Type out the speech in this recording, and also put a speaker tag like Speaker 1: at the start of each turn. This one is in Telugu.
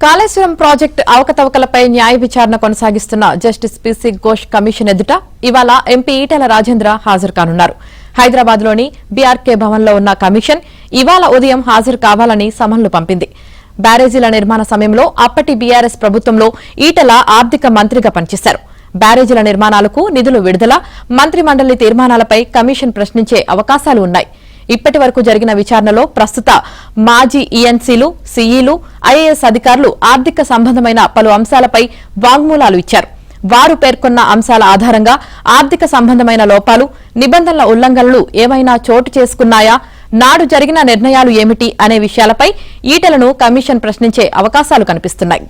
Speaker 1: కాళేశ్వరం ప్రాజెక్టు అవకతవకలపై న్యాయ విచారణ కొనసాగిస్తున్న జస్టిస్ పీసీ ఘోష్ కమిషన్ ఎదుట ఇవాళ ఎంపీ ఈటెల రాజేంద్ర హాజరు కానున్నారు. హైదరాబాద్ లోని బీఆర్కే భవన్ లో ఉన్న కమిషన్ ఇవాళ ఉదయం హాజరు కావాలని సమన్లు పంపింది. బ్యారేజీల నిర్మాణ సమయంలో అప్పటి బీఆర్ఎస్ ప్రభుత్వంలో ఈటెల ఆర్థిక మంత్రిగా పనిచేశారు. బ్యారేజీల నిర్మాణాలకు నిధులు విడుదల, మంత్రి మండలి తీర్మానాలపై కమిషన్ ప్రశ్నించే అవకాశాలు ఉన్నాయి. ఇప్పటి వరకు జరిగిన విచారణలో ప్రస్తుత మాజీ ఈఎన్సీలు, సీఈలు, ఐఏఎస్ అధికారులు ఆర్థిక సంబంధమైన పలు అంశాలపై వాంగ్మూలాలు ఇచ్చారు. వారు పేర్కొన్న అంశాల ఆధారంగా ఆర్థిక సంబంధమైన లోపాలు, నిబంధనల ఉల్లంఘనలు ఏమైనా చోటు చేసుకున్నాయా, నాడు జరిగిన నిర్ణయాలు ఏమిటి అనే విషయాలపై ఈటెలను కమిషన్ ప్రశ్నించే అవకాశాలు కనిపిస్తున్నాయి.